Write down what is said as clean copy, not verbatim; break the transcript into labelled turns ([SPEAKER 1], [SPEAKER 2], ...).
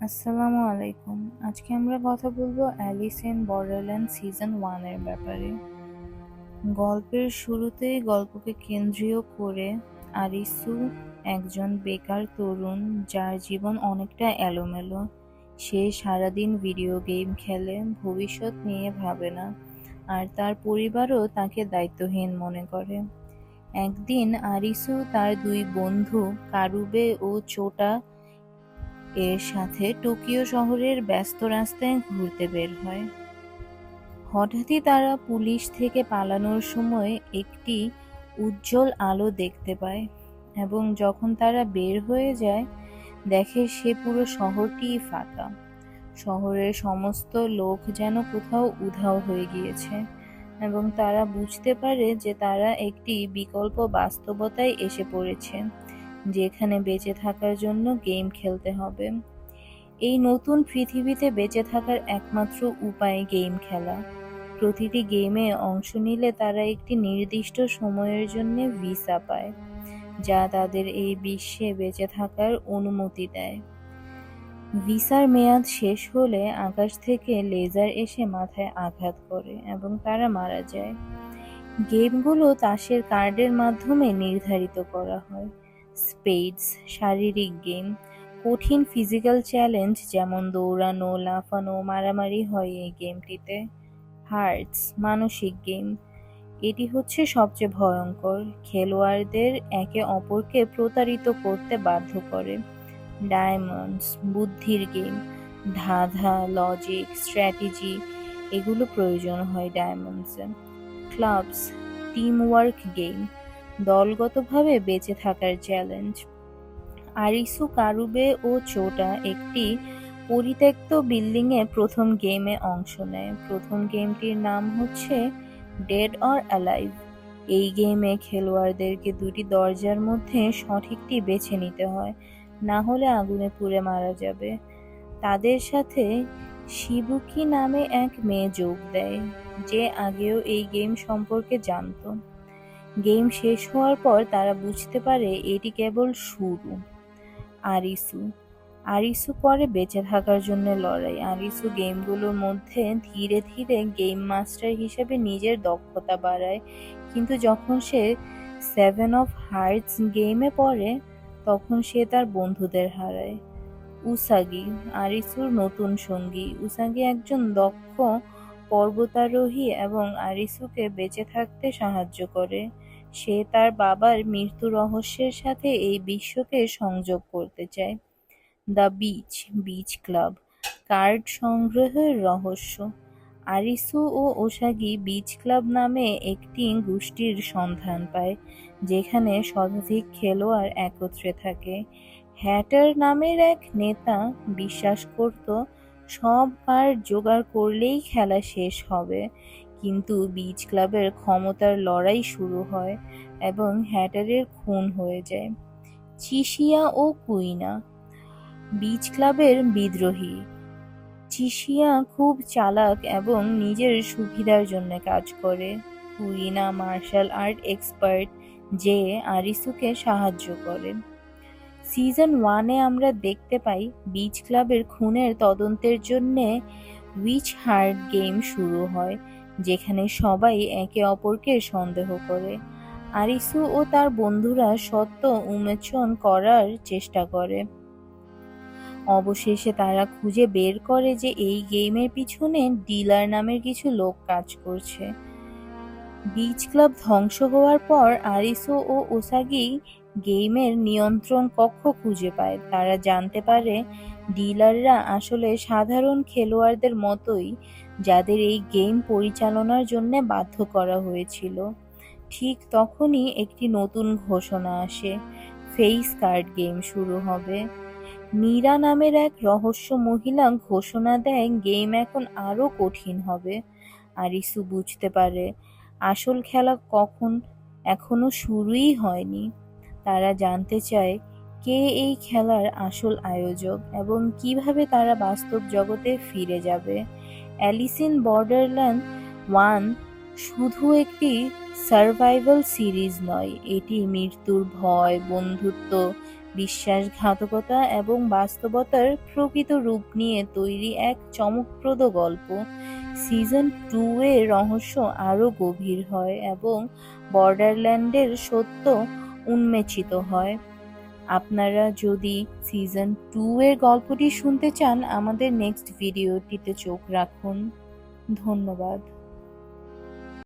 [SPEAKER 1] আসসালামু আলাইকুম। আজকে আমরা কথা বলবো অ্যালিস ইন বর্ডারল্যান্ড সিজন 1 এর ব্যাপারে। গল্পের শুরুতেই গল্পকে কেন্দ্রীয় করে আরিসু একজন বেকার তরুণ যার জীবন অনেকটা এলোমেলো। সে সারাদিন ভিডিও গেম খেলে, ভবিষ্যৎ নিয়ে ভাবে না, আর তার পরিবারও তাকে দায়িত্বহীন মনে করে। একদিন আরিসু তার দুই বন্ধু কারুবে ও চোটা এর সাথে টোকিও শহরের ব্যস্ত রাস্তায় ঘুরতে বের হয়। হঠাৎই তারা পুলিশ থেকে পালানোর সময় একটি উজ্জ্বল আলো দেখতে পায়, এবং যখন তারা বের হয়ে যায় দেখে সে পুরো শহরটিই ফাঁকা। শহরের সমস্ত লোক যেন কোথাও উধাও হয়ে গিয়েছে, এবং তারা বুঝতে পারে যে তারা একটি বিকল্প বাস্তবতায় এসে পড়েছে, যেখানে বেঁচে থাকার জন্য গেম খেলতে হবে। এই নতুন পৃথিবীতে বেঁচে থাকার একমাত্র উপায় গেম খেলা। প্রতিটি গেমে অংশ নিলে তারা একটি নির্দিষ্ট সময়ের জন্য ভিসা পায়, যা তাদের এই বিশ্বে বেঁচে থাকার অনুমতি দেয়। ভিসার মেয়াদ শেষ হলে আকাশ থেকে লেজার এসে মাথায় আঘাত করে এবং তারা মারা যায়। গেমগুলো তাসের কার্ডের মাধ্যমে নির্ধারিত করা হয়। স্পেডস শারীরিক গেম, কঠিন ফিজিক্যাল চ্যালেঞ্জ যেমন দৌড়ানো, লাফানো, মারামারি হয় এই গেমটিতে। হার্টস মানসিক গেম, এটি হচ্ছে সবচেয়ে ভয়ঙ্কর, খেলোয়াড়দের একে অপরকে প্রতারিত করতে বাধ্য করে। ডায়মন্ডস বুদ্ধির গেম, ধাঁধা, লজিক, স্ট্র্যাটেজি, এগুলো প্রয়োজন হয় ডায়মন্ডসে। ক্লাবস টিম ওয়ার্ক গেম, দলগতভাবে বেঁচে থাকার চ্যালেঞ্জ। আরিসু কারুবে ও চোটা একটি পরিত্যক্ত বিল্ডিংয়ে প্রথম গেমে অংশ নেয়। প্রথম গেমটির নাম হচ্ছে ডেড অর অ্যালাইভ। এই গেমে খেলোয়াড়দেরকে দুটি দরজার মধ্যে সঠিকটি বেছে নিতে হয়, না হলে আগুনে পুড়ে মারা যাবে। তাদের সাথে শিবুকি নামে এক মেয়ে যোগ দেয়, যে আগেও এই গেম সম্পর্কে জানতো। গেম শেষ হওয়ার পর তারা বুঝতে পারে এটি কেবল শুরু। আরিসু আরিসু করে বেঁচে থাকার জন্য লড়াই। আরিসু গেমগুলোর মধ্যে ধীরে ধীরে গেম মাস্টার হিসেবে নিজের দক্ষতা বাড়ায়, কিন্তু যখন সে 7 অফ হার্টস গেমে পড়ে তখন সে তার বন্ধুদের হারায়। উসাগি আরিসুর নতুন সঙ্গী। উসাগি একজন দক্ষ পর্বতারোহী এবং আরিসুকে বেঁচে থাকতে সাহায্য করে। সে তার বাবার মৃত্যু রহস্যের সাথে এই বিশ্বকে সংযোগ করতে চায়। The beach beach club, card সংগ্রহের রহস্য। আরিসু ও ওসাগি বিচ ক্লাব নামে একটি গোষ্ঠীর সন্ধান পায়, যেখানে শতাধিক খেলোয়াড় একত্রে থাকে। হ্যাটার নামের এক নেতা বিশ্বাস করত সব কার্ড জোগাড় করলেই খেলা শেষ হবে, কিন্তু বিচ ক্লাবের ক্ষমতার লড়াই শুরু হয় এবং হ্যাটারের খুন হয়ে যায়। চিশিয়া ও কুইনা, বিচ ক্লাবের বিদ্রোহী। চিশিয়া খুব চালাক এবং নিজের সুবিধার জন্য কাজ করে। কুইনা মার্শাল আর্ট এক্সপার্ট, যে আরিসুকে সাহায্য করে। সিজন 1-এ আমরা দেখতে পাই বিচ ক্লাবের খুনের তদন্তের জন্য উইচ হার্ট গেম শুরু হয়, যেখানে সবাই একে অপরকে সন্দেহ করে। আরিসু ও তার বন্ধুরা সত্য উন্মোচন করার চেষ্টা করে। অবশেষে তারা খুঁজে বের করে যে এই গেমের পিছনে ডিলার নামের কিছু লোক কাজ করছে। বিচ ক্লাব ধ্বংস হওয়ার পর আরিসু ও ওসাগি গেমের নিয়ন্ত্রণ কক্ষ খুঁজে পায়। তারা জানতে পারে ডিলাররা আসলে সাধারণ খেলোয়াড়দের মতোই, যাদের এই গেম পরিচালনার জন্য বাধ্য করা হয়েছিল। ঠিক তখনই একটি নতুন ঘোষণা আসে, ফেস কার্ড গেম শুরু হবে। মীরা নামের এক রহস্য মহিলা ঘোষণা দেয় গেম এখন আরো কঠিন হবে। আরিসু বুঝতে পারে আসল খেলা এখনো শুরুই হয়নি। তারা জানতে চায় কে এই খেলার আসল আয়োজক এবং কিভাবে তারা বাস্তব জগতে ফিরে যাবে। অ্যালিস ইন বর্ডারল্যান্ড 1 শুধু একটি সার্ভাইভাল সিরিজ নয়, এটি মৃত্যুর ভয়, বন্ধুত্ব, বিশ্বাসঘাতকতা এবং বাস্তবতার প্রকৃত রূপ নিয়ে তৈরি এক চমকপ্রদ গল্প। সিজন 2 এর রহস্য আরও গভীর হয় এবং বর্ডারল্যান্ডের সত্য উন্মোচিত হয়। আপনারা যদি সিজন 2 এর গল্পটি শুনতে চান, আমাদের নেক্সট ভিডিওটিতে চোখ রাখুন। ধন্যবাদ।